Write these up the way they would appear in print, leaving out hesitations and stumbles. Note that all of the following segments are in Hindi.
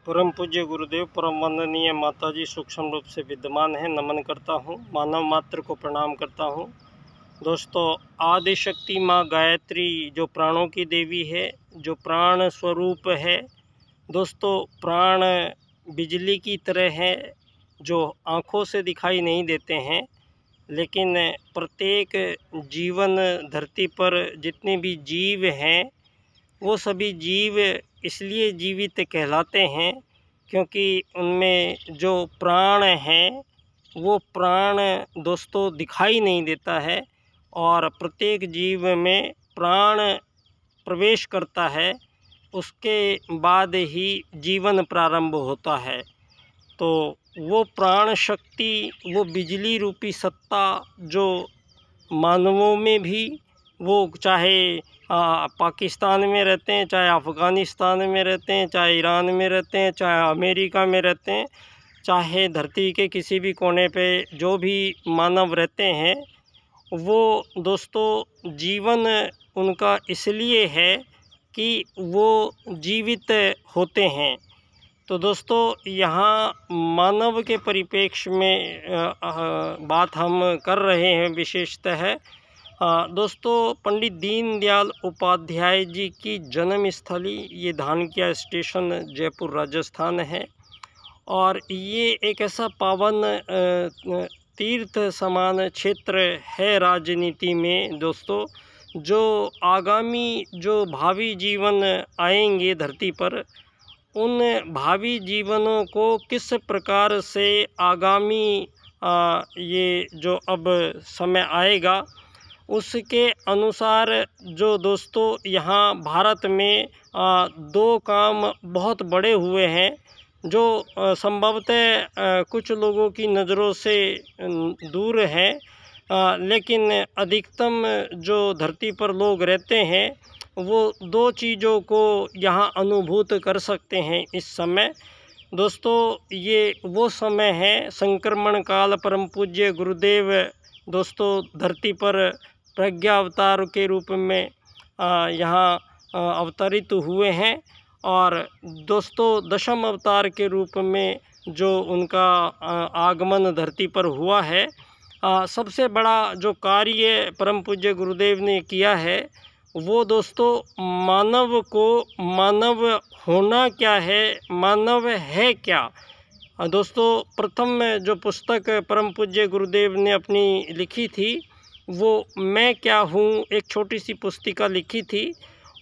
परम पूज्य गुरुदेव, परम वंदनीय माताजी सूक्ष्म रूप से विद्यमान है, नमन करता हूँ। मानव मात्र को प्रणाम करता हूँ। दोस्तों, आदि शक्ति माँ गायत्री जो प्राणों की देवी है, जो प्राण स्वरूप है। दोस्तों, प्राण बिजली की तरह है, जो आँखों से दिखाई नहीं देते हैं, लेकिन प्रत्येक जीवन धरती पर जितने भी जीव हैं, वो सभी जीव इसलिए जीवित कहलाते हैं क्योंकि उनमें जो प्राण हैं, वो प्राण दोस्तों दिखाई नहीं देता है, और प्रत्येक जीव में प्राण प्रवेश करता है, उसके बाद ही जीवन प्रारंभ होता है। तो वो प्राण शक्ति, वो बिजली रूपी सत्ता जो मानवों में भी, वो चाहे पाकिस्तान में रहते हैं, चाहे अफ़गानिस्तान में रहते हैं, चाहे ईरान में रहते हैं, चाहे अमेरिका में रहते हैं, चाहे धरती के किसी भी कोने पे जो भी मानव रहते हैं, वो दोस्तों जीवन उनका इसलिए है कि वो जीवित होते हैं। तो दोस्तों, यहाँ मानव के परिप्रेक्ष्य में बात हम कर रहे हैं विशेषतः। दोस्तों, पंडित दीनदयाल उपाध्याय जी की जन्मस्थली ये धानक्या स्टेशन जयपुर राजस्थान है, और ये एक ऐसा पावन तीर्थ समान क्षेत्र है राजनीति में दोस्तों, जो आगामी जो भावी जीवन आएंगे धरती पर, उन भावी जीवनों को किस प्रकार से आगामी ये जो अब समय आएगा, उसके अनुसार जो दोस्तों यहाँ भारत में दो काम बहुत बड़े हुए हैं, जो संभवतः कुछ लोगों की नज़रों से दूर हैं, लेकिन अधिकतम जो धरती पर लोग रहते हैं, वो दो चीज़ों को यहाँ अनुभूत कर सकते हैं इस समय। दोस्तों, ये वो समय है, संक्रमण काल परम पूज्य गुरुदेव दोस्तों धरती पर प्रज्ञा अवतार के रूप में यहाँ अवतरित हुए हैं, और दोस्तों दशम अवतार के रूप में जो उनका आगमन धरती पर हुआ है, सबसे बड़ा जो कार्य परम पूज्य गुरुदेव ने किया है, वो दोस्तों मानव को, मानव होना क्या है, मानव है क्या। दोस्तों, प्रथम जो पुस्तक परम पूज्य गुरुदेव ने अपनी लिखी थी, वो मैं क्या हूँ, एक छोटी सी पुस्तिका लिखी थी,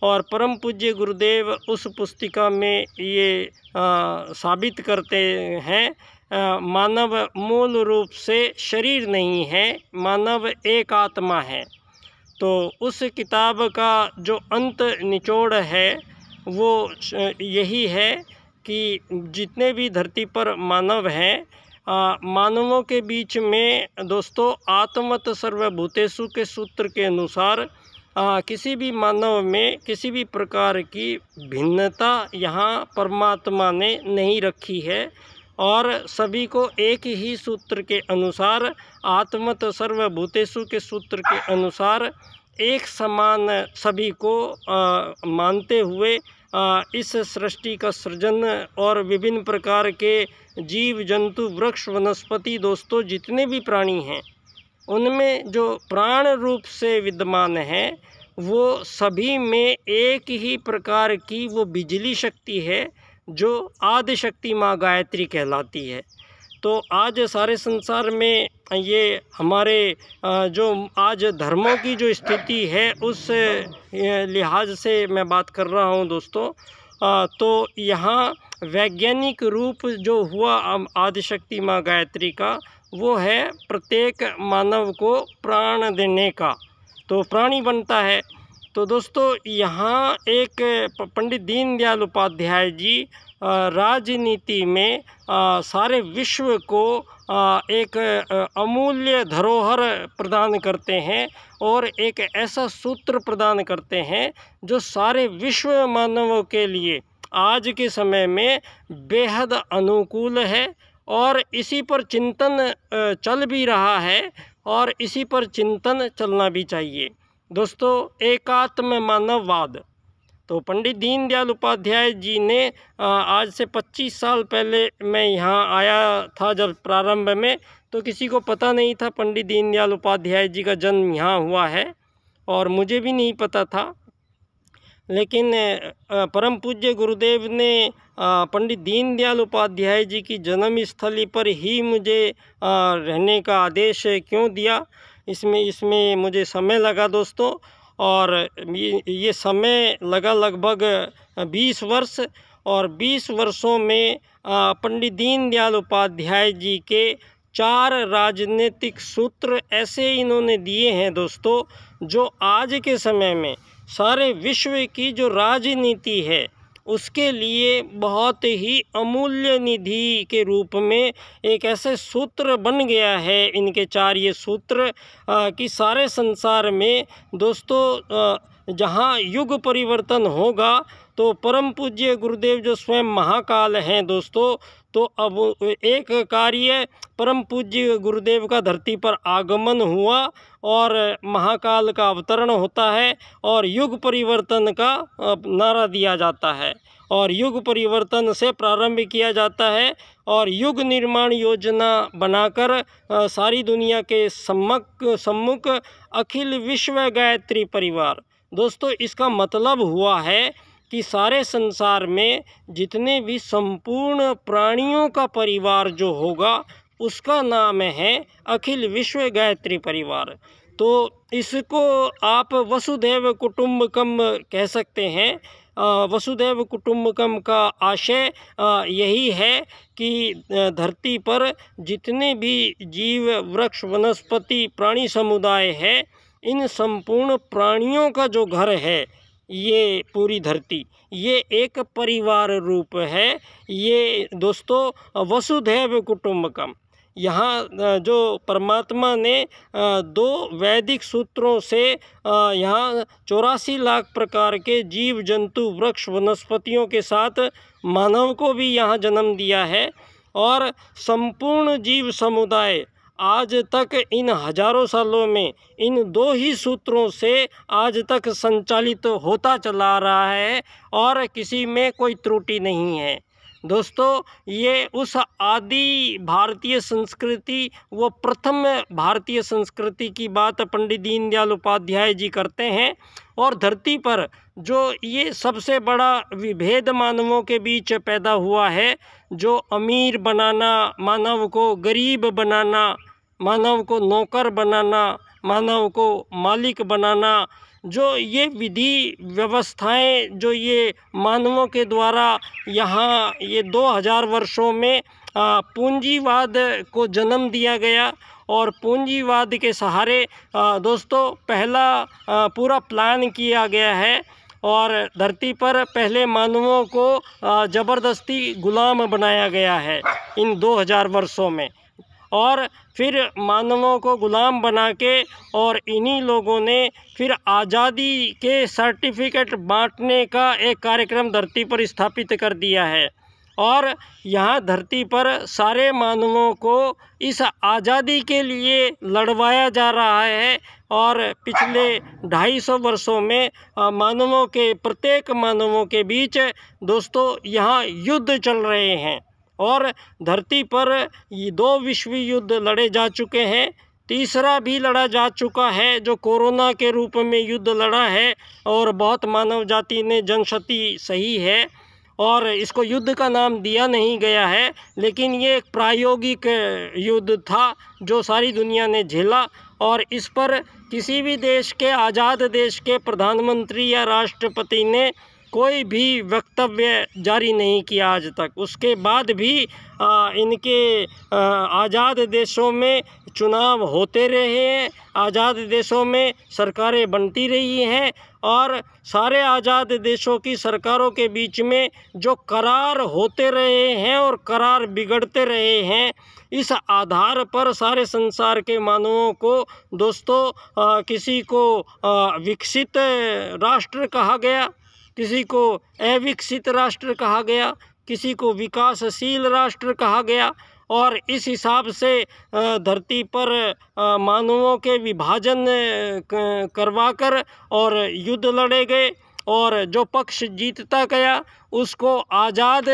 और परम पूज्य गुरुदेव उस पुस्तिका में ये साबित करते हैं, मानव मूल रूप से शरीर नहीं है, मानव एक आत्मा है। तो उस किताब का जो अंत निचोड़ है, वो यही है कि जितने भी धरती पर मानव हैं, मानवों के बीच में दोस्तों आत्मत सर्वभूतेषु के सूत्र के अनुसार किसी भी मानव में किसी भी प्रकार की भिन्नता यहाँ परमात्मा ने नहीं रखी है, और सभी को एक ही सूत्र के अनुसार, आत्मत सर्वभूतेषु के सूत्र के अनुसार एक समान सभी को मानते हुए इस सृष्टि का सृजन और विभिन्न प्रकार के जीव जंतु वृक्ष वनस्पति दोस्तों जितने भी प्राणी हैं, उनमें जो प्राण रूप से विद्यमान है, वो सभी में एक ही प्रकार की वो बिजली शक्ति है, जो आदि शक्ति माँ गायत्री कहलाती है। तो आज सारे संसार में ये हमारे जो आज धर्मों की जो स्थिति है, उस लिहाज से मैं बात कर रहा हूँ दोस्तों। तो यहाँ वैज्ञानिक रूप जो हुआ आदिशक्ति माँ गायत्री का, वो है प्रत्येक मानव को प्राण देने का, तो प्राणी बनता है। तो दोस्तों, यहाँ एक पंडित दीनदयाल उपाध्याय जी राजनीति में सारे विश्व को एक अमूल्य धरोहर प्रदान करते हैं, और एक ऐसा सूत्र प्रदान करते हैं जो सारे विश्व मानवों के लिए आज के समय में बेहद अनुकूल है, और इसी पर चिंतन चल भी रहा है, और इसी पर चिंतन चलना भी चाहिए। दोस्तों, एकात्म मानववाद, तो पंडित दीनदयाल उपाध्याय जी ने आज से 25 साल पहले मैं यहाँ आया था जब प्रारंभ में, तो किसी को पता नहीं था पंडित दीनदयाल उपाध्याय जी का जन्म यहाँ हुआ है, और मुझे भी नहीं पता था। लेकिन परम पूज्य गुरुदेव ने पंडित दीनदयाल उपाध्याय जी की जन्मस्थली पर ही मुझे रहने का आदेश क्यों दिया, इसमें मुझे समय लगा दोस्तों, और ये समय लगा लगभग 20 वर्ष, और 20 वर्षों में पंडित दीनदयाल उपाध्याय जी के 4 राजनीतिक सूत्र ऐसे इन्होंने दिए हैं दोस्तों, जो आज के समय में सारे विश्व की जो राजनीति है उसके लिए बहुत ही अमूल्य निधि के रूप में एक ऐसे सूत्र बन गया है। इनके 4 ये सूत्र कि सारे संसार में दोस्तों जहाँ युग परिवर्तन होगा तो परम पूज्य गुरुदेव जो स्वयं महाकाल हैं दोस्तों, तो अब एक कार्य परम पूज्य गुरुदेव का धरती पर आगमन हुआ और महाकाल का अवतरण होता है और युग परिवर्तन का नारा दिया जाता है, और युग परिवर्तन से प्रारंभ किया जाता है और युग निर्माण योजना बनाकर सारी दुनिया के सम्मुख अखिल विश्व गायत्री परिवार। दोस्तों इसका मतलब हुआ है कि सारे संसार में जितने भी संपूर्ण प्राणियों का परिवार जो होगा उसका नाम है अखिल विश्व गायत्री परिवार। तो इसको आप वसुधैव कुटुंबकम कह सकते हैं। वसुधैव कुटुंबकम का आशय यही है कि धरती पर जितने भी जीव वृक्ष वनस्पति प्राणी समुदाय है, इन संपूर्ण प्राणियों का जो घर है, ये पूरी धरती, ये एक परिवार रूप है। ये दोस्तों वसुधैव कुटुंबकम, यहाँ जो परमात्मा ने 2 वैदिक सूत्रों से यहाँ 84 लाख प्रकार के जीव जंतु वृक्ष वनस्पतियों के साथ मानव को भी यहाँ जन्म दिया है, और संपूर्ण जीव समुदाय आज तक इन हजारों सालों में इन 2 ही सूत्रों से आज तक संचालित होता चला रहा है और किसी में कोई त्रुटि नहीं है। दोस्तों ये उस आदि भारतीय संस्कृति व प्रथम भारतीय संस्कृति की बात पंडित दीनदयाल उपाध्याय जी करते हैं, और धरती पर जो ये सबसे बड़ा विभेद मानवों के बीच पैदा हुआ है, जो अमीर बनाना, मानव को गरीब बनाना, मानव को नौकर बनाना, मानव को मालिक बनाना, जो ये विधि व्यवस्थाएं जो ये मानवों के द्वारा यहाँ ये 2000 वर्षों में पूंजीवाद को जन्म दिया गया, और पूंजीवाद के सहारे दोस्तों पहला पूरा प्लान किया गया है, और धरती पर पहले मानवों को ज़बरदस्ती गुलाम बनाया गया है इन 2000 वर्षों में, और फिर मानवों को गुलाम बना के और इन्हीं लोगों ने फिर आज़ादी के सर्टिफिकेट बांटने का एक कार्यक्रम धरती पर स्थापित कर दिया है, और यहाँ धरती पर सारे मानवों को इस आज़ादी के लिए लड़वाया जा रहा है। और पिछले 250 वर्षों में मानवों के प्रत्येक मानवों के बीच दोस्तों यहाँ युद्ध चल रहे हैं, और धरती पर ये 2 विश्व युद्ध लड़े जा चुके हैं, तीसरा भी लड़ा जा चुका है जो कोरोना के रूप में युद्ध लड़ा है, और बहुत मानव जाति ने जनशती सही है, और इसको युद्ध का नाम दिया नहीं गया है, लेकिन ये एक प्रायोगिक युद्ध था जो सारी दुनिया ने झेला, और इस पर किसी भी देश के आज़ाद देश के प्रधानमंत्री या राष्ट्रपति ने कोई भी वक्तव्य जारी नहीं किया आज तक। उसके बाद भी इनके आज़ाद देशों में चुनाव होते रहे हैं, आज़ाद देशों में सरकारें बनती रही हैं, और सारे आज़ाद देशों की सरकारों के बीच में जो करार होते रहे हैं और करार बिगड़ते रहे हैं, इस आधार पर सारे संसार के मानवों को दोस्तों किसी को विकसित राष्ट्र कहा गया, किसी को अविकसित राष्ट्र कहा गया, किसी को विकासशील राष्ट्र कहा गया, और इस हिसाब से धरती पर मानवों के विभाजन करवाकर और युद्ध लड़े गए। और जो पक्ष जीतता गया उसको आज़ाद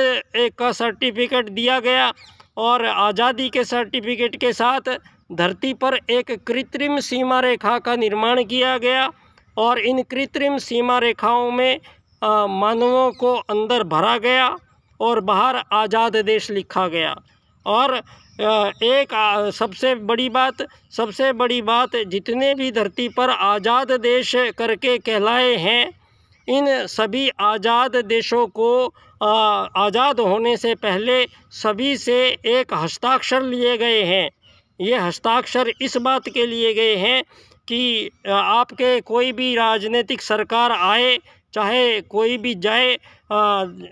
का सर्टिफिकेट दिया गया। और आज़ादी के सर्टिफिकेट के साथ धरती पर एक कृत्रिम सीमा रेखा का निर्माण किया गया और इन कृत्रिम सीमा रेखाओं में मानवों को अंदर भरा गया और बाहर आज़ाद देश लिखा गया। और एक सबसे बड़ी बात जितने भी धरती पर आज़ाद देश करके कहलाए हैं, इन सभी आज़ाद देशों को आज़ाद होने से पहले सभी से एक हस्ताक्षर लिए गए हैं। ये हस्ताक्षर इस बात के लिए गए हैं कि आपके कोई भी राजनीतिक सरकार आए, चाहे कोई भी जाए,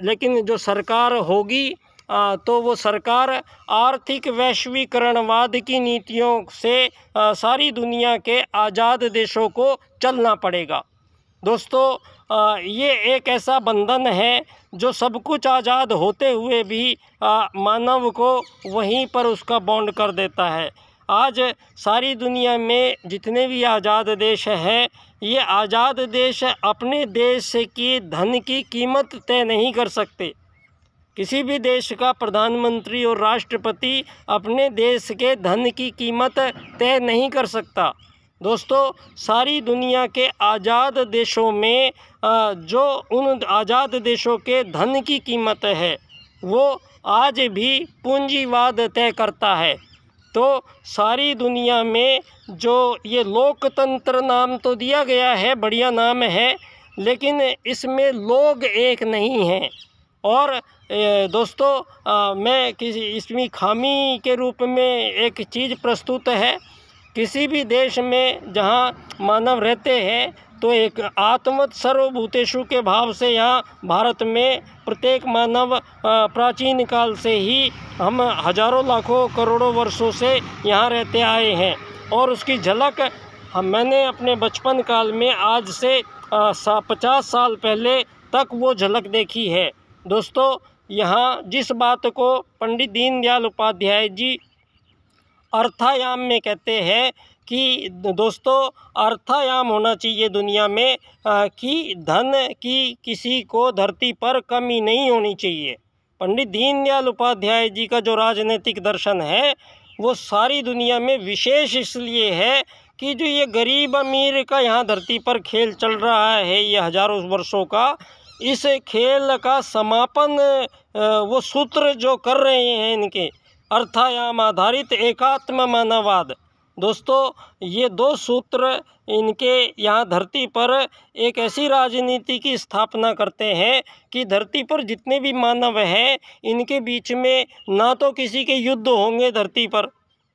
लेकिन जो सरकार होगी तो वो सरकार आर्थिक वैश्वीकरणवाद की नीतियों से सारी दुनिया के आज़ाद देशों को चलना पड़ेगा। दोस्तों, ये एक ऐसा बंधन है जो सब कुछ आज़ाद होते हुए भी मानव को वहीं पर उसका बॉन्ड कर देता है। आज सारी दुनिया में जितने भी आज़ाद देश हैं, ये आज़ाद देश अपने देश की धन की कीमत तय नहीं कर सकते। किसी भी देश का प्रधानमंत्री और राष्ट्रपति अपने देश के धन की कीमत तय नहीं कर सकता। दोस्तों, सारी दुनिया के आज़ाद देशों में जो उन आज़ाद देशों के धन की कीमत है वो आज भी पूंजीवाद तय करता है। तो सारी दुनिया में जो ये लोकतंत्र नाम तो दिया गया है, बढ़िया नाम है, लेकिन इसमें लोग एक नहीं हैं। और दोस्तों, मैं किसी इसमें खामी के रूप में एक चीज़ प्रस्तुत है। किसी भी देश में जहाँ मानव रहते हैं तो एक आत्मवत् सर्वभूतेषु के भाव से यहाँ भारत में प्रत्येक मानव प्राचीन काल से ही हम हजारों लाखों करोड़ों वर्षों से यहाँ रहते आए हैं और उसकी झलक मैंने अपने बचपन काल में आज से 50 साल पहले तक वो झलक देखी है। दोस्तों, यहाँ जिस बात को पंडित दीनदयाल उपाध्याय जी अर्थायाम में कहते हैं कि दोस्तों अर्थायाम होना चाहिए दुनिया में कि धन की किसी को धरती पर कमी नहीं होनी चाहिए। पंडित दीनदयाल उपाध्याय जी का जो राजनीतिक दर्शन है वो सारी दुनिया में विशेष इसलिए है कि जो ये गरीब अमीर का यहाँ धरती पर खेल चल रहा है, ये हजारों वर्षों का, इस खेल का समापन वो सूत्र जो कर रहे हैं इनके अर्थायाम आधारित एकात्म मानववाद। दोस्तों, ये दो सूत्र इनके यहाँ धरती पर एक ऐसी राजनीति की स्थापना करते हैं कि धरती पर जितने भी मानव हैं इनके बीच में ना तो किसी के युद्ध होंगे धरती पर,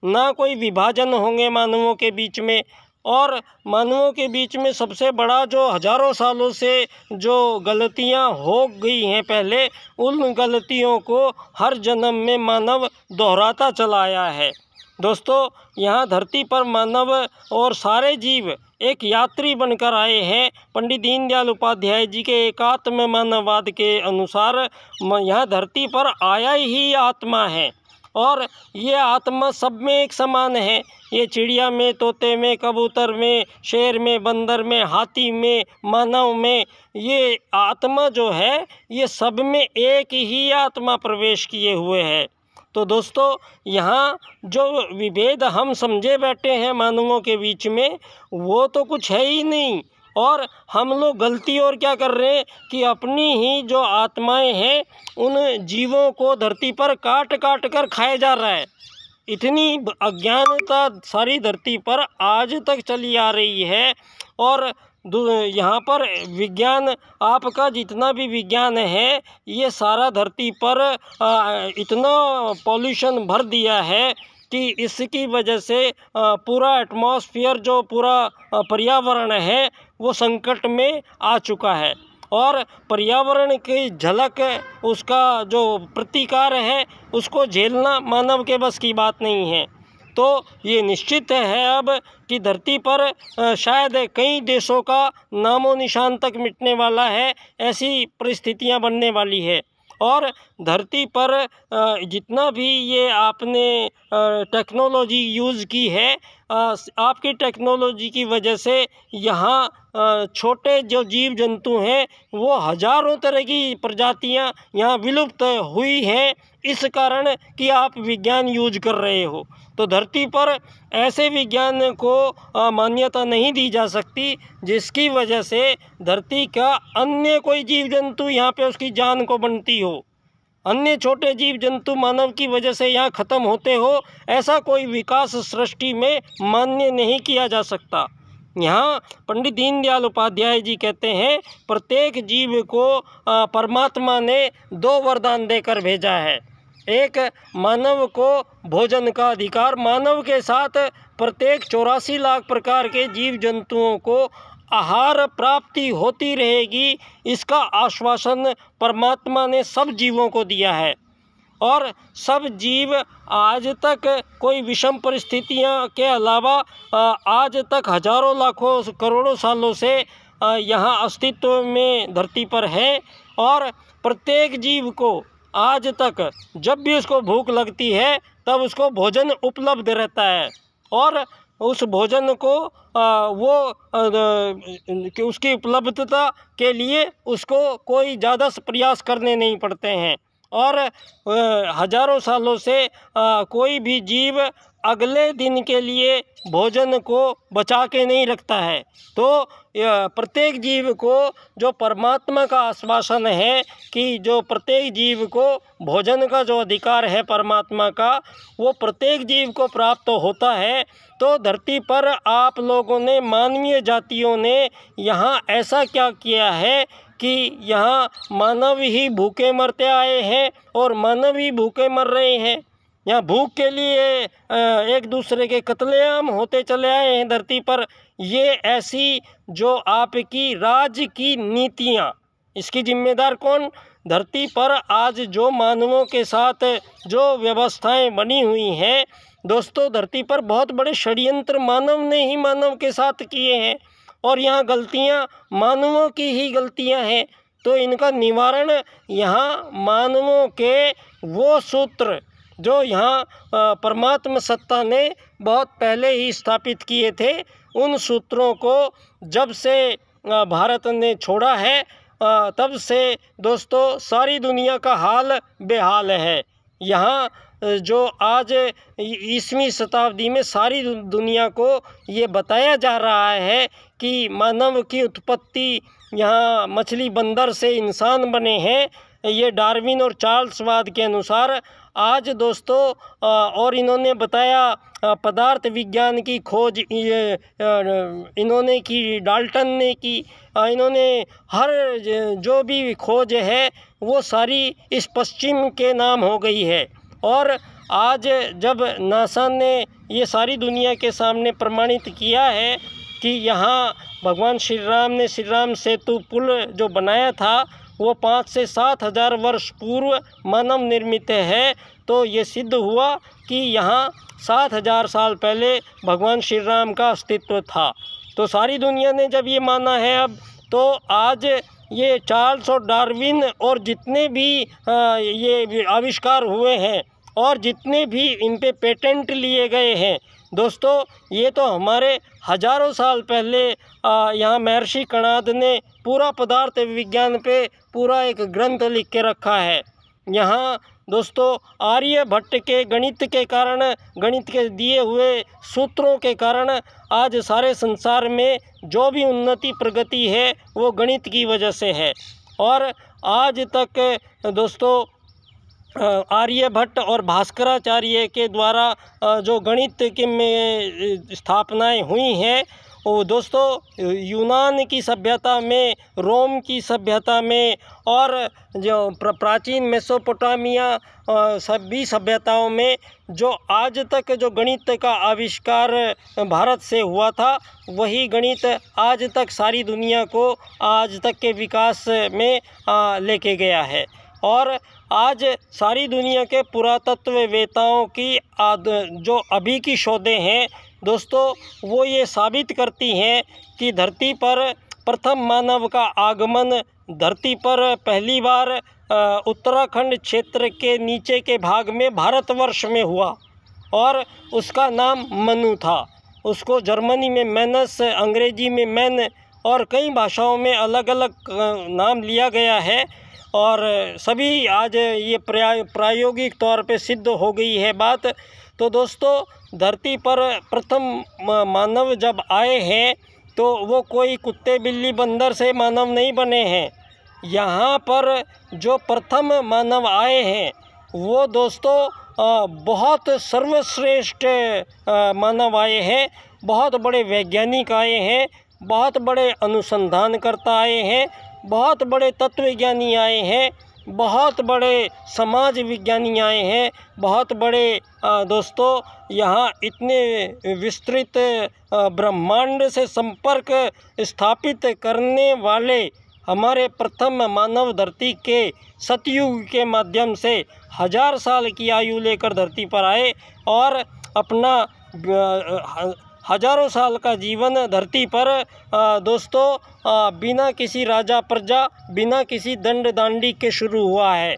ना कोई विभाजन होंगे मानवों के बीच में, और मानवों के बीच में सबसे बड़ा जो हजारों सालों से जो गलतियां हो गई हैं पहले, उन गलतियों को हर जन्म में मानव दोहराता चला आया है। दोस्तों, यहाँ धरती पर मानव और सारे जीव एक यात्री बनकर आए हैं। पंडित दीनदयाल उपाध्याय जी के एकात्म मानववाद के अनुसार यहाँ धरती पर आया ही आत्मा है और ये आत्मा सब में एक समान है। ये चिड़िया में, तोते में, कबूतर में, शेर में, बंदर में, हाथी में, मानव में, ये आत्मा जो है ये सब में एक ही आत्मा प्रवेश किए हुए है। तो दोस्तों, यहाँ जो विभेद हम समझे बैठे हैं मानवों के बीच में वो तो कुछ है ही नहीं, और हम लोग गलती और क्या कर रहे हैं कि अपनी ही जो आत्माएं हैं उन जीवों को धरती पर काट काट कर खाया जा रहा है। इतनी अज्ञानता सारी धरती पर आज तक चली आ रही है। और यहाँ पर विज्ञान, आपका जितना भी विज्ञान है, ये सारा धरती पर इतना पॉल्यूशन भर दिया है कि इसकी वजह से पूरा एटमॉस्फेयर, जो पूरा पर्यावरण है, वो संकट में आ चुका है। और पर्यावरण की झलक, उसका जो प्रतिकार है, उसको झेलना मानव के बस की बात नहीं है। तो ये निश्चित है अब कि धरती पर शायद कई देशों का नामो निशान तक मिटने वाला है, ऐसी परिस्थितियां बनने वाली है। और धरती पर जितना भी ये आपने टेक्नोलॉजी यूज़ की है, आपकी टेक्नोलॉजी की वजह से यहाँ छोटे जो जीव जंतु हैं वो हज़ारों तरह की प्रजातियाँ यहाँ विलुप्त हुई हैं, इस कारण कि आप विज्ञान यूज कर रहे हो। तो धरती पर ऐसे विज्ञान को मान्यता नहीं दी जा सकती जिसकी वजह से धरती का अन्य कोई जीव जंतु यहाँ पे उसकी जान को बनती हो, अन्य छोटे जीव जंतु मानव की वजह से यहाँ ख़त्म होते हो, ऐसा कोई विकास सृष्टि में मान्य नहीं किया जा सकता। यहाँ पंडित दीनदयाल उपाध्याय जी कहते हैं, प्रत्येक जीव को परमात्मा ने 2 वरदान देकर भेजा है। एक, मानव को भोजन का अधिकार, मानव के साथ प्रत्येक 84 लाख प्रकार के जीव जंतुओं को आहार प्राप्ति होती रहेगी, इसका आश्वासन परमात्मा ने सब जीवों को दिया है। और सब जीव आज तक कोई विषम परिस्थितियां के अलावा आज तक हजारों लाखों करोड़ों सालों से यहाँ अस्तित्व में धरती पर है। और प्रत्येक जीव को आज तक जब भी उसको भूख लगती है तब उसको भोजन उपलब्ध रहता है, और उस भोजन को उसकी उपलब्धता के लिए उसको कोई ज़्यादा प्रयास करने नहीं पड़ते हैं। और हजारों सालों से कोई भी जीव अगले दिन के लिए भोजन को बचा के नहीं रखता है। तो प्रत्येक जीव को जो परमात्मा का आश्वासन है कि जो प्रत्येक जीव को भोजन का जो अधिकार है परमात्मा का, वो प्रत्येक जीव को प्राप्त होता है। तो धरती पर आप लोगों ने, मानवीय जातियों ने यहाँ ऐसा क्या किया है कि यहाँ मानव ही भूखे मरते आए हैं और मानव ही भूखे मर रहे हैं। यहाँ भूख के लिए एक दूसरे के कत्लेआम होते चले आए हैं धरती पर। ये ऐसी जो आपकी राज की नीतियाँ, इसकी जिम्मेदार कौन? धरती पर आज जो मानवों के साथ जो व्यवस्थाएं बनी हुई हैं दोस्तों, धरती पर बहुत बड़े षड्यंत्र मानव ने ही मानव के साथ किए हैं, और यहाँ गलतियाँ मानवों की ही गलतियाँ हैं। तो इनका निवारण यहाँ मानवों के वो सूत्र जो यहाँ परमात्मा सत्ता ने बहुत पहले ही स्थापित किए थे, उन सूत्रों को जब से भारत ने छोड़ा है तब से दोस्तों सारी दुनिया का हाल बेहाल है। यहाँ जो आज 20वीं शताब्दी में सारी दुनिया को ये बताया जा रहा है कि मानव की उत्पत्ति यहाँ मछली बंदर से इंसान बने हैं, ये डार्विन और चार्ल्सवाद के अनुसार आज दोस्तों। और इन्होंने बताया पदार्थ विज्ञान की खोज ये इन्होंने की, डाल्टन ने की, इन्होंने हर जो भी खोज है वो सारी इस पश्चिम के नाम हो गई है। और आज जब नासा ने ये सारी दुनिया के सामने प्रमाणित किया है कि यहाँ भगवान श्री राम ने श्री राम सेतु पुल जो बनाया था वो 5 से 7 हज़ार वर्ष पूर्व मानव निर्मित है, तो ये सिद्ध हुआ कि यहाँ 7,000 साल पहले भगवान श्री राम का अस्तित्व था। तो सारी दुनिया ने जब ये माना है अब, तो आज ये चार्ल्स और डार्विन और जितने भी ये आविष्कार हुए हैं और जितने भी इन पे पेटेंट लिए गए हैं दोस्तों, ये तो हमारे हजारों साल पहले यहाँ महर्षि कणाद ने पूरा पदार्थ विज्ञान पे पूरा एक ग्रंथ लिख के रखा है। यहाँ दोस्तों आर्यभट्ट के गणित के कारण, गणित के दिए हुए सूत्रों के कारण आज सारे संसार में जो भी उन्नति प्रगति है वो गणित की वजह से है। और आज तक दोस्तों आर्यभट्ट और भास्कराचार्य के द्वारा जो गणित के में स्थापनाएं हुई हैं वो दोस्तों यूनान की सभ्यता में, रोम की सभ्यता में और जो प्राचीन मेसोपोटामिया सभी सभ्यताओं में जो आज तक जो गणित का आविष्कार भारत से हुआ था, वही गणित आज तक सारी दुनिया को आज तक के विकास में लेके गया है। और आज सारी दुनिया के पुरातत्ववेताओं की जो अभी की शोधें हैं दोस्तों, वो ये साबित करती हैं कि धरती पर प्रथम मानव का आगमन धरती पर पहली बार उत्तराखंड क्षेत्र के नीचे के भाग में भारतवर्ष में हुआ और उसका नाम मनु था। उसको जर्मनी में मैनस, अंग्रेजी में मैन और कई भाषाओं में अलग अलग नाम लिया गया है। और सभी आज ये प्रायोगिक तौर पे सिद्ध हो गई है बात। तो दोस्तों, धरती पर प्रथम मानव जब आए हैं तो वो कोई कुत्ते बिल्ली बंदर से मानव नहीं बने हैं। यहाँ पर जो प्रथम मानव आए हैं वो दोस्तों बहुत सर्वश्रेष्ठ मानव आए हैं, बहुत बड़े वैज्ञानिक आए हैं, बहुत बड़े अनुसंधानकर्ता आए हैं, बहुत बड़े तत्वज्ञानी आए हैं, बहुत बड़े समाज विज्ञानी आए हैं, बहुत बड़े दोस्तों यहाँ इतने विस्तृत ब्रह्मांड से संपर्क स्थापित करने वाले हमारे प्रथम मानव धरती के सतयुग के माध्यम से 1000 साल की आयु लेकर धरती पर आए और अपना हजारों साल का जीवन धरती पर दोस्तों बिना किसी राजा प्रजा, बिना किसी दंड दांडी के शुरू हुआ है।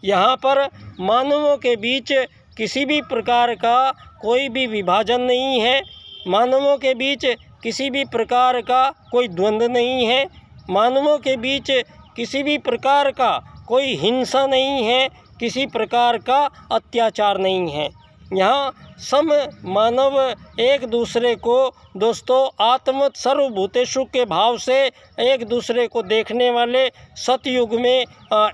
यहाँ पर मानवों के बीच किसी भी प्रकार का कोई भी विभाजन नहीं है, मानवों के बीच किसी भी प्रकार का कोई द्वंद्व नहीं है, मानवों के बीच किसी भी प्रकार का कोई हिंसा नहीं है, किसी प्रकार का अत्याचार नहीं है। यहाँ सम मानव एक दूसरे को दोस्तों आत्मत सर्वभूतेषु के भाव से एक दूसरे को देखने वाले सतयुग में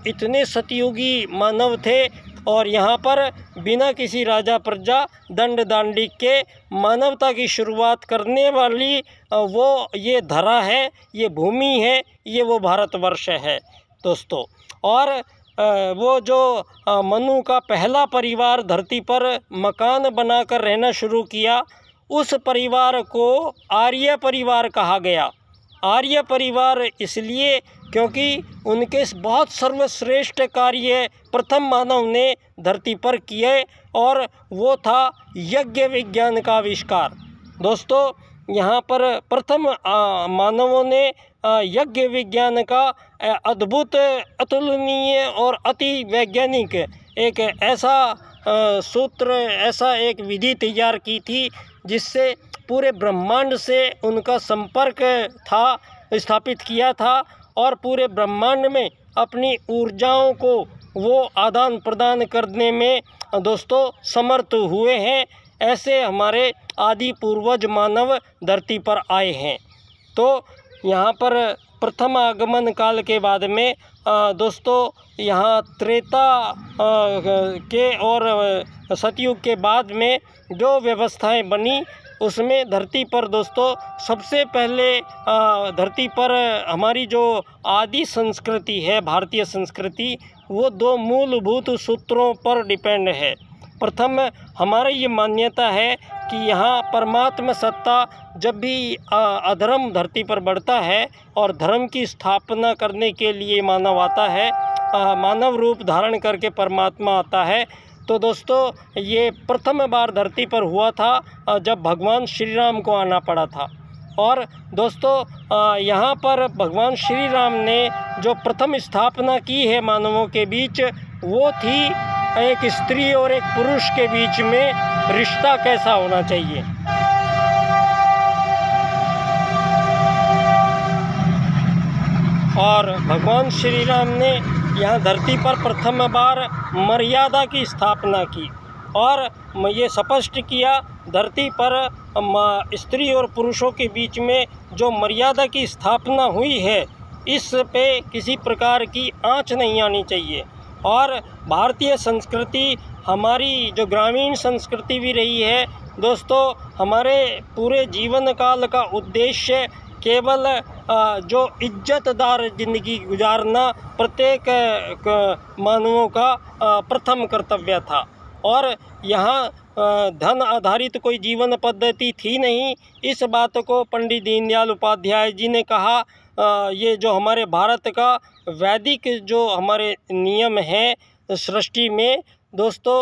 इतने सतयुगी मानव थे। और यहाँ पर बिना किसी राजा प्रजा दंड दांडी के मानवता की शुरुआत करने वाली वो ये धरा है, ये भूमि है, ये वो भारतवर्ष है दोस्तों। और वो जो मनु का पहला परिवार धरती पर मकान बनाकर रहना शुरू किया, उस परिवार को आर्य परिवार कहा गया। आर्य परिवार इसलिए क्योंकि उनके बहुत सर्वश्रेष्ठ कार्य प्रथम मानव ने धरती पर किए और वो था यज्ञ विज्ञान का आविष्कार। दोस्तों, यहाँ पर प्रथम मानवों ने यज्ञ विज्ञान का अद्भुत, अतुलनीय और अति वैज्ञानिक एक ऐसा सूत्र, ऐसा एक विधि तैयार की थी जिससे पूरे ब्रह्मांड से उनका संपर्क था, स्थापित किया था और पूरे ब्रह्मांड में अपनी ऊर्जाओं को वो आदान प्रदान करने में दोस्तों समर्थ हुए हैं। ऐसे हमारे आदि पूर्वज मानव धरती पर आए हैं। तो यहाँ पर प्रथम आगमन काल के बाद में दोस्तों यहाँ त्रेता के और सतयुग के बाद में जो व्यवस्थाएं बनी उसमें धरती पर दोस्तों सबसे पहले धरती पर हमारी जो आदि संस्कृति है, भारतीय संस्कृति, वो 2 मूलभूत सूत्रों पर डिपेंड है। प्रथम हमारी ये मान्यता है कि यहाँ परमात्मा सत्ता जब भी अधर्म धरती पर बढ़ता है और धर्म की स्थापना करने के लिए मानव आता है, मानव रूप धारण करके परमात्मा आता है। तो दोस्तों ये प्रथम बार धरती पर हुआ था जब भगवान श्री राम को आना पड़ा था। और दोस्तों यहाँ पर भगवान श्री राम ने जो प्रथम स्थापना की है मानवों के बीच, वो थी एक स्त्री और एक पुरुष के बीच में रिश्ता कैसा होना चाहिए। और भगवान श्री राम ने यहाँ धरती पर प्रथम बार मर्यादा की स्थापना की और ये स्पष्ट किया, धरती पर स्त्री और पुरुषों के बीच में जो मर्यादा की स्थापना हुई है, इस पे किसी प्रकार की आँच नहीं आनी चाहिए। और भारतीय संस्कृति हमारी जो ग्रामीण संस्कृति भी रही है दोस्तों, हमारे पूरे जीवन काल का उद्देश्य केवल जो इज्जतदार ज़िंदगी गुजारना प्रत्येक मानवों का प्रथम कर्तव्य था। और यहाँ धन आधारित कोई जीवन पद्धति थी नहीं। इस बात को पंडित दीनदयाल उपाध्याय जी ने कहा। ये जो हमारे भारत का वैदिक जो हमारे नियम हैं सृष्टि में दोस्तों,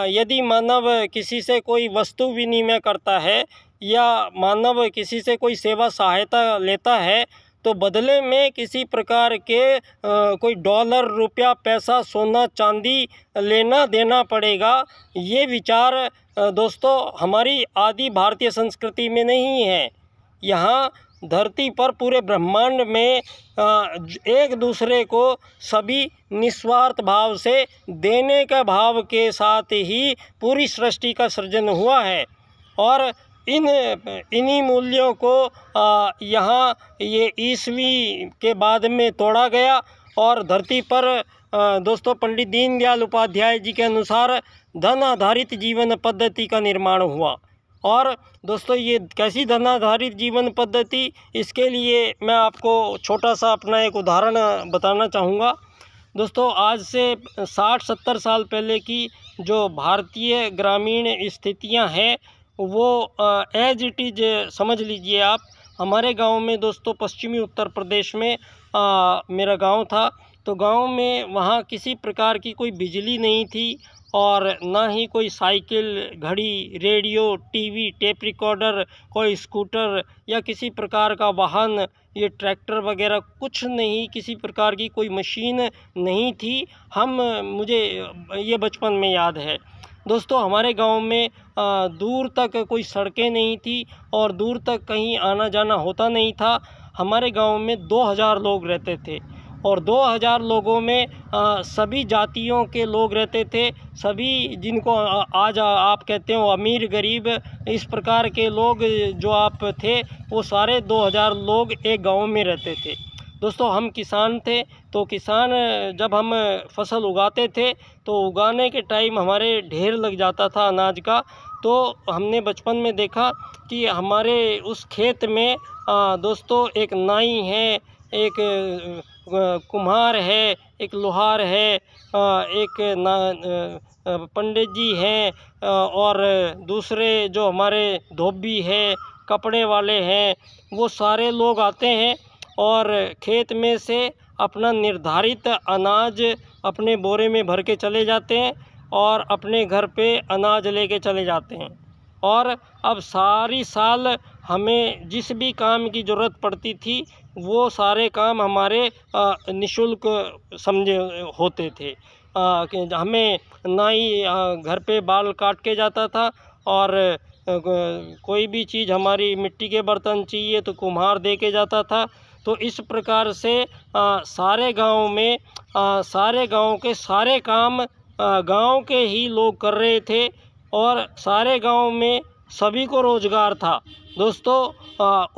यदि मानव किसी से कोई वस्तु विनिमय करता है या मानव किसी से कोई सेवा सहायता लेता है तो बदले में किसी प्रकार के कोई डॉलर, रुपया, पैसा, सोना, चांदी लेना देना पड़ेगा। ये विचार दोस्तों हमारी आदि भारतीय संस्कृति में नहीं है। यहाँ धरती पर पूरे ब्रह्मांड में एक दूसरे को सभी निस्वार्थ भाव से देने का भाव के साथ ही पूरी सृष्टि का सृजन हुआ है। और इन्हीं मूल्यों को यहाँ ये ईस्वी के बाद में तोड़ा गया और धरती पर दोस्तों पंडित दीनदयाल उपाध्याय जी के अनुसार धन आधारित जीवन पद्धति का निर्माण हुआ। और दोस्तों ये कैसी धन आधारित जीवन पद्धति, इसके लिए मैं आपको छोटा सा अपना एक उदाहरण बताना चाहूँगा। दोस्तों आज से 60-70 साल पहले की जो भारतीय ग्रामीण स्थितियाँ हैं वो एज इट इज़ समझ लीजिए आप। हमारे गांव में दोस्तों पश्चिमी उत्तर प्रदेश में मेरा गांव था, तो गांव में वहाँ किसी प्रकार की कोई बिजली नहीं थी और ना ही कोई साइकिल, घड़ी, रेडियो, टीवी, टेप रिकॉर्डर, कोई स्कूटर या किसी प्रकार का वाहन, ये ट्रैक्टर वगैरह कुछ नहीं, किसी प्रकार की कोई मशीन नहीं थी। मुझे ये बचपन में याद है दोस्तों। हमारे गांव में दूर तक कोई सड़कें नहीं थी और दूर तक कहीं आना जाना होता नहीं था। हमारे गांव में 2000 लोग रहते थे और 2000 लोगों में सभी जातियों के लोग रहते थे। सभी जिनको आज आप कहते हो अमीर गरीब, इस प्रकार के लोग जो आप थे वो सारे 2000 लोग एक गांव में रहते थे। दोस्तों हम किसान थे, तो किसान जब हम फसल उगाते थे तो उगाने के टाइम हमारे ढेर लग जाता था अनाज का। तो हमने बचपन में देखा कि हमारे उस खेत में दोस्तों एक नाई है, एक कुम्हार है, एक लोहार है, एक पंडित जी हैं और दूसरे जो हमारे धोबी है, कपड़े वाले हैं, वो सारे लोग आते हैं और खेत में से अपना निर्धारित अनाज अपने बोरे में भर के चले जाते हैं और अपने घर पे अनाज लेके चले जाते हैं। और अब सारी साल हमें जिस भी काम की ज़रूरत पड़ती थी वो सारे काम हमारे निःशुल्क समझे होते थे। कि हमें नाई घर पे बाल काट के जाता था और कोई भी चीज़ हमारी मिट्टी के बर्तन चाहिए तो कुम्हार दे के जाता था। तो इस प्रकार से सारे गांव में सारे गांव के सारे काम गांव के ही लोग कर रहे थे और सारे गांव में सभी को रोज़गार था। दोस्तों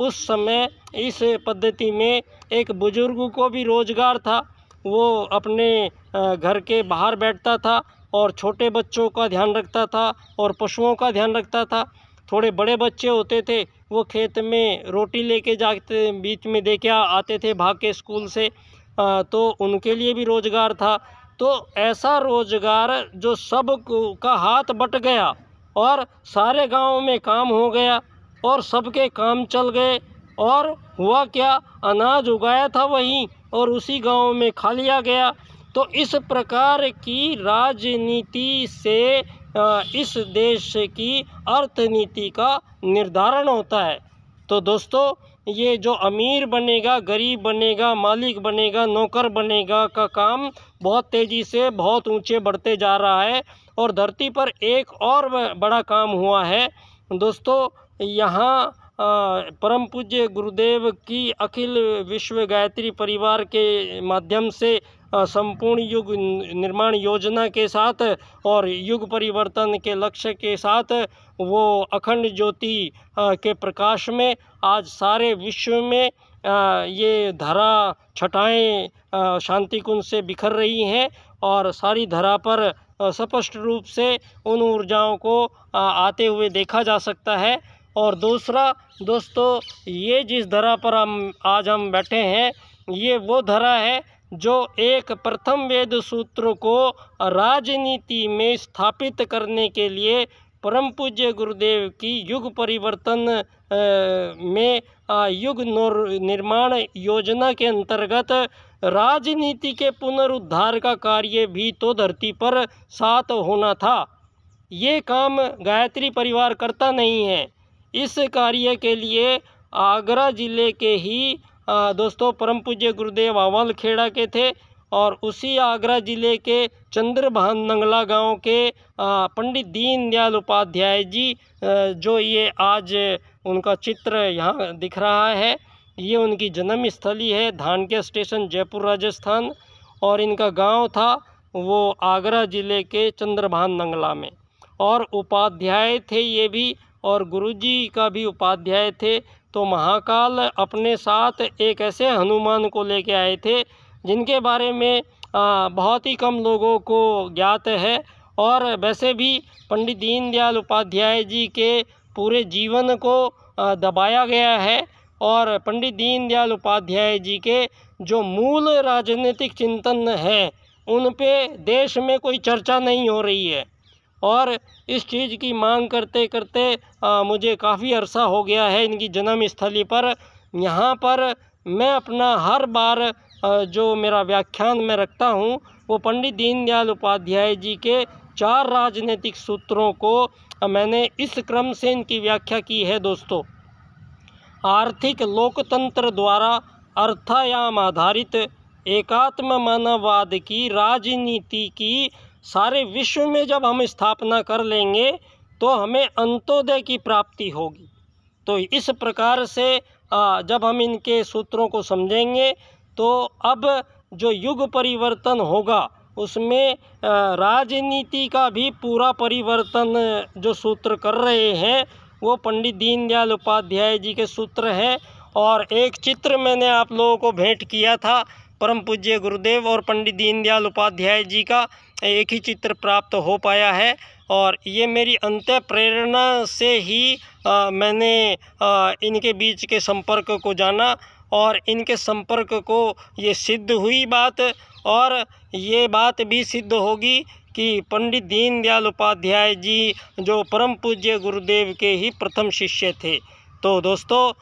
उस समय इस पद्धति में एक बुज़ुर्ग को भी रोज़गार था। वो अपने घर के बाहर बैठता था और छोटे बच्चों का ध्यान रखता था और पशुओं का ध्यान रखता था। थोड़े बड़े बच्चे होते थे वो खेत में रोटी लेके जाते, बीच में दे के आते थे भाग के स्कूल से, तो उनके लिए भी रोज़गार था। तो ऐसा रोज़गार जो सब का हाथ बट गया और सारे गांव में काम हो गया और सबके काम चल गए। और हुआ क्या, अनाज उगाया था वहीं और उसी गांव में खा लिया गया। तो इस प्रकार की राजनीति से इस देश की अर्थनीति का निर्धारण होता है। तो दोस्तों ये जो अमीर बनेगा, गरीब बनेगा, मालिक बनेगा, नौकर बनेगा का काम बहुत तेज़ी से बहुत ऊंचे बढ़ते जा रहा है। और धरती पर एक और बड़ा काम हुआ है दोस्तों। यहाँ परम पूज्य गुरुदेव की अखिल विश्व गायत्री परिवार के माध्यम से संपूर्ण युग निर्माण योजना के साथ और युग परिवर्तन के लक्ष्य के साथ वो अखंड ज्योति के प्रकाश में आज सारे विश्व में ये धरा छटाएं शांति कुंज से बिखर रही हैं और सारी धरा पर स्पष्ट रूप से उन ऊर्जाओं को आते हुए देखा जा सकता है। और दूसरा दोस्तों, ये जिस धरा पर आज हम बैठे हैं ये वो धरा है जो एक प्रथम वेद सूत्र को राजनीति में स्थापित करने के लिए परम पूज्य गुरुदेव की युग परिवर्तन में युग निर्माण योजना के अंतर्गत राजनीति के पुनरुद्धार का कार्य भी तो धरती पर साथ होना था। ये काम गायत्री परिवार करता नहीं है। इस कार्य के लिए आगरा ज़िले के ही दोस्तों परम पूज्य गुरुदेव अवल खेड़ा के थे और उसी आगरा ज़िले के चंद्रभान नंगला गांव के पंडित दीनदयाल उपाध्याय जी, जो ये आज उनका चित्र यहाँ दिख रहा है, ये उनकी जन्म स्थली है, धानक्या स्टेशन, जयपुर, राजस्थान। और इनका गांव था वो आगरा ज़िले के चंद्रभान नंगला में। और उपाध्याय थे ये भी, और गुरुजी का भी उपाध्याय थे। तो महाकाल अपने साथ एक ऐसे हनुमान को लेके आए थे जिनके बारे में बहुत ही कम लोगों को ज्ञात है। और वैसे भी पंडित दीनदयाल उपाध्याय जी के पूरे जीवन को दबाया गया है, और पंडित दीनदयाल उपाध्याय जी के जो मूल राजनीतिक चिंतन है उन पे देश में कोई चर्चा नहीं हो रही है। और इस चीज़ की मांग करते करते मुझे काफ़ी अरसा हो गया है इनकी जन्म स्थली पर। यहाँ पर मैं अपना हर बार जो मेरा व्याख्यान में रखता हूँ वो पंडित दीनदयाल उपाध्याय जी के 4 राजनीतिक सूत्रों को मैंने इस क्रम से इनकी व्याख्या की है। दोस्तों, आर्थिक लोकतंत्र द्वारा अर्थायाम आधारित एकात्म मानववाद की राजनीति की सारे विश्व में जब हम स्थापना कर लेंगे तो हमें अंत्योदय की प्राप्ति होगी। तो इस प्रकार से जब हम इनके सूत्रों को समझेंगे तो अब जो युग परिवर्तन होगा उसमें राजनीति का भी पूरा परिवर्तन जो सूत्र कर रहे हैं वो पंडित दीनदयाल उपाध्याय जी के सूत्र हैं। और एक चित्र मैंने आप लोगों को भेंट किया था परम पूज्य गुरुदेव और पंडित दीनदयाल उपाध्याय जी का, एक ही चित्र प्राप्त हो पाया है। और ये मेरी अंत्य प्रेरणा से ही मैंने इनके बीच के संपर्क को जाना, और इनके संपर्क को ये सिद्ध हुई बात, और ये बात भी सिद्ध होगी कि पंडित दीनदयाल उपाध्याय जी जो परम पूज्य गुरुदेव के ही प्रथम शिष्य थे। तो दोस्तों,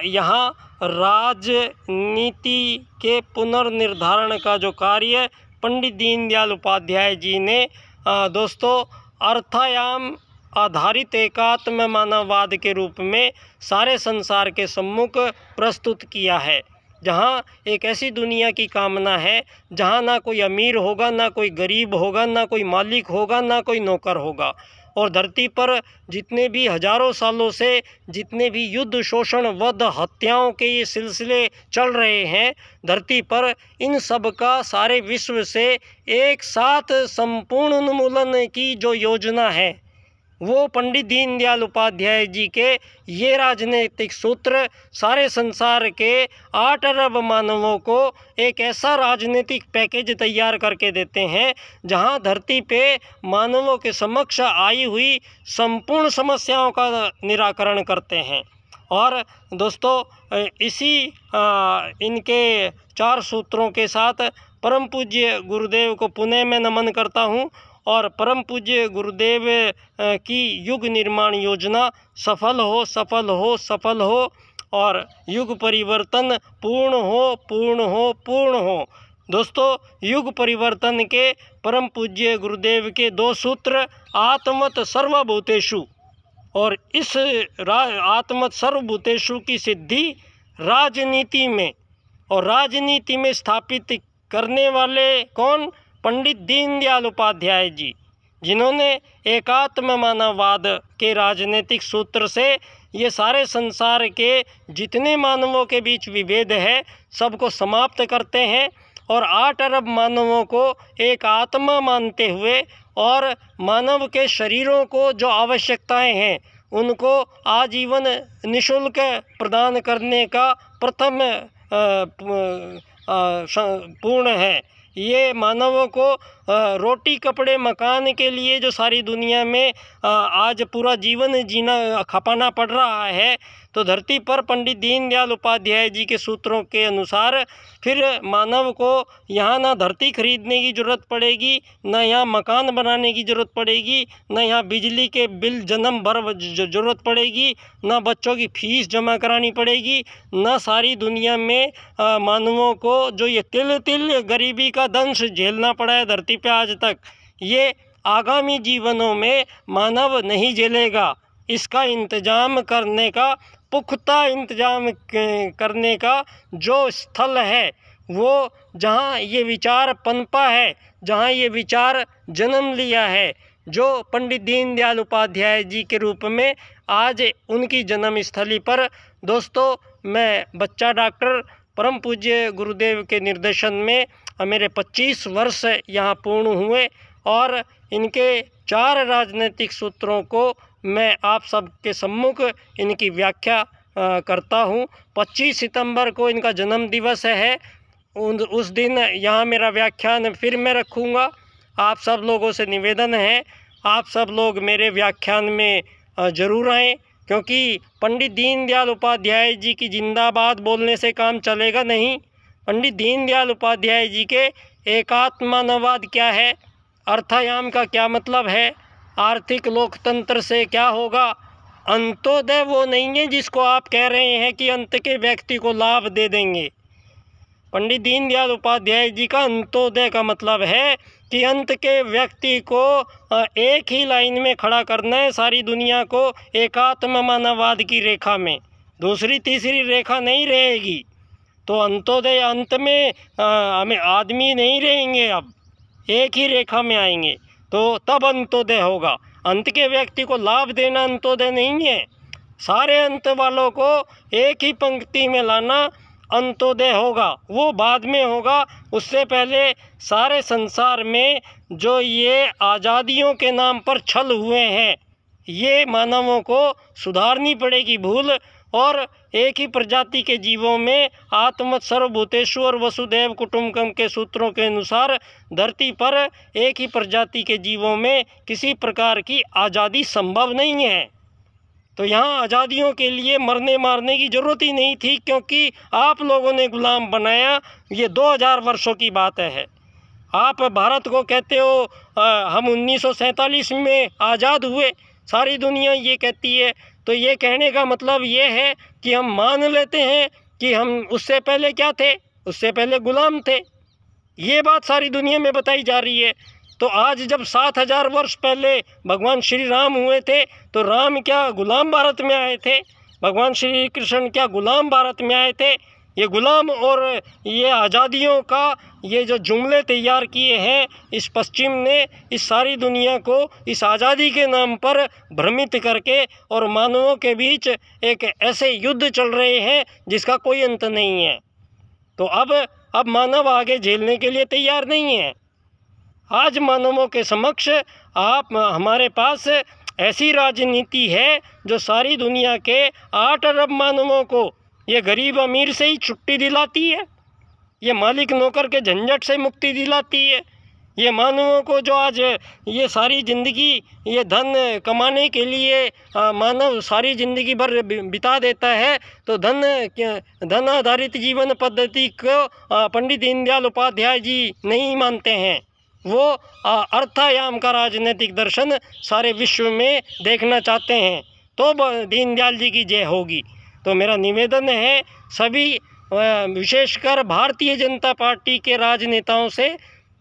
यहाँ राजनीति के पुनर्निर्धारण का जो कार्य पंडित दीनदयाल उपाध्याय जी ने दोस्तों अर्थायाम आधारित एकात्म मानववाद के रूप में सारे संसार के सम्मुख प्रस्तुत किया है, जहाँ एक ऐसी दुनिया की कामना है जहाँ ना कोई अमीर होगा, ना कोई गरीब होगा, ना कोई मालिक होगा, ना कोई नौकर होगा। और धरती पर जितने भी हजारों सालों से जितने भी युद्ध, शोषण, वध, हत्याओं के ये सिलसिले चल रहे हैं धरती पर, इन सब का सारे विश्व से एक साथ संपूर्ण उन्मूलन की जो योजना है वो पंडित दीनदयाल उपाध्याय जी के ये राजनीतिक सूत्र सारे संसार के 8 अरब मानवों को एक ऐसा राजनीतिक पैकेज तैयार करके देते हैं जहां धरती पे मानवों के समक्ष आई हुई संपूर्ण समस्याओं का निराकरण करते हैं। और दोस्तों, इसी इनके 4 सूत्रों के साथ परम पूज्य गुरुदेव को पुनः मैं नमन करता हूं, और परम पूज्य गुरुदेव की युग निर्माण योजना सफल हो, सफल हो, सफल हो, और युग परिवर्तन पूर्ण हो, पूर्ण हो, पूर्ण हो। दोस्तों, युग परिवर्तन के परम पूज्य गुरुदेव के 2 सूत्र आत्मत सर्वभूतेषु, और इस आत्मत सर्वभूतेषु की सिद्धि राजनीति में, और राजनीति में स्थापित करने वाले कौन? पंडित दीनदयाल उपाध्याय जी, जिन्होंने एकात्म मानववाद के राजनीतिक सूत्र से ये सारे संसार के जितने मानवों के बीच विभेद है सबको समाप्त करते हैं, और 8 अरब मानवों को एक आत्मा मानते हुए और मानव के शरीरों को जो आवश्यकताएं हैं उनको आजीवन निःशुल्क प्रदान करने का प्रथम पूर्ण है। ये मानवों को रोटी, कपड़े, मकान के लिए जो सारी दुनिया में आज पूरा जीवन जीना खपाना पड़ रहा है, तो धरती पर पंडित दीनदयाल उपाध्याय जी के सूत्रों के अनुसार फिर मानव को यहाँ ना धरती खरीदने की ज़रूरत पड़ेगी, ना यहाँ मकान बनाने की ज़रूरत पड़ेगी, ना यहाँ बिजली के बिल जन्म भर ज़रूरत पड़ेगी, ना बच्चों की फीस जमा करानी पड़ेगी, ना सारी दुनिया में मानवों को जो ये तिल तिल गरीबी का दंश झेलना पड़ा है धरती पे आज तक, ये आगामी जीवनों में मानव नहीं झेलेगा। इसका इंतज़ाम करने का, पुख्ता इंतज़ाम करने का जो स्थल है, वो जहाँ ये विचार पनपा है, जहाँ ये विचार जन्म लिया है, जो पंडित दीनदयाल उपाध्याय जी के रूप में आज उनकी जन्मस्थली पर दोस्तों मैं बच्चा डॉक्टर परम पूज्य गुरुदेव के निर्देशन में मेरे 25 वर्ष यहाँ पूर्ण हुए और इनके 4 राजनीतिक सूत्रों को मैं आप सबके सम्मुख इनकी व्याख्या करता हूँ। 25 सितंबर को इनका जन्म दिवस है। उस दिन यहाँ मेरा व्याख्यान फिर मैं रखूँगा। आप सब लोगों से निवेदन है, आप सब लोग मेरे व्याख्यान में ज़रूर आएँ, क्योंकि पंडित दीनदयाल उपाध्याय जी की जिंदाबाद बोलने से काम चलेगा नहीं। पंडित दीनदयाल उपाध्याय जी के एकात्मवाद क्या है, अर्थायाम का क्या मतलब है, आर्थिक लोकतंत्र से क्या होगा, अंत्योदय वो नहीं है जिसको आप कह रहे हैं कि अंत के व्यक्ति को लाभ दे देंगे। पंडित दीनदयाल उपाध्याय जी का अंत्योदय का मतलब है कि अंत के व्यक्ति को एक ही लाइन में खड़ा करना है, सारी दुनिया को एकात्म मानववाद की रेखा में, दूसरी तीसरी रेखा नहीं रहेगी। तो अंत्योदय अंत में हमें आदमी नहीं रहेंगे, अब एक ही रेखा में आएंगे, तो तब अंत्योदय होगा। अंत के व्यक्ति को लाभ देना अंत्योदय नहीं है, सारे अंत वालों को एक ही पंक्ति में लाना अंत्योदय होगा, वो बाद में होगा। उससे पहले सारे संसार में जो ये आज़ादियों के नाम पर छल हुए हैं, ये मानवों को सुधारनी पड़ेगी भूल, और एक ही प्रजाति के जीवों में आत्मत सर्वभूतेषु और वसुदैव कुटुंबकम के सूत्रों के अनुसार धरती पर एक ही प्रजाति के जीवों में किसी प्रकार की आज़ादी संभव नहीं है। तो यहाँ आज़ादियों के लिए मरने मारने की ज़रूरत ही नहीं थी, क्योंकि आप लोगों ने गुलाम बनाया। ये 2000 वर्षों की बात है। आप भारत को कहते हो हम 1947 में आज़ाद हुए, सारी दुनिया ये कहती है। तो ये कहने का मतलब ये है कि हम मान लेते हैं कि हम उससे पहले क्या थे, उससे पहले गुलाम थे। ये बात सारी दुनिया में बताई जा रही है। तो आज जब 7000 वर्ष पहले भगवान श्री राम हुए थे, तो राम क्या गुलाम भारत में आए थे? भगवान श्री कृष्ण क्या गुलाम भारत में आए थे? ये गुलाम और ये आज़ादियों का ये जो जुमले तैयार किए हैं इस पश्चिम ने, इस सारी दुनिया को इस आज़ादी के नाम पर भ्रमित करके, और मानवों के बीच एक ऐसे युद्ध चल रहे हैं जिसका कोई अंत नहीं है। तो अब मानव आगे झेलने के लिए तैयार नहीं है। आज मानवों के समक्ष हमारे पास ऐसी राजनीति है जो सारी दुनिया के 8 अरब मानवों को ये गरीब अमीर से ही छुट्टी दिलाती है, ये मालिक नौकर के झंझट से मुक्ति दिलाती है। ये मानवों को जो आज ये सारी ज़िंदगी ये धन कमाने के लिए मानव सारी ज़िंदगी भर बिता देता है, तो धन आधारित जीवन पद्धति को पंडित दीनदयाल उपाध्याय जी नहीं मानते हैं। वो अर्थायाम का राजनीतिक दर्शन सारे विश्व में देखना चाहते हैं, तो दीनदयाल जी की जय होगी। तो मेरा निवेदन है सभी विशेषकर भारतीय जनता पार्टी के राजनेताओं से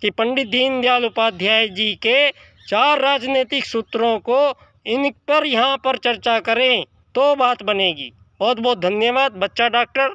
कि पंडित दीनदयाल उपाध्याय जी के 4 राजनीतिक सूत्रों को इन पर यहाँ पर चर्चा करें, तो बात बनेगी। बहुत बहुत धन्यवाद। बच्चा डॉक्टर।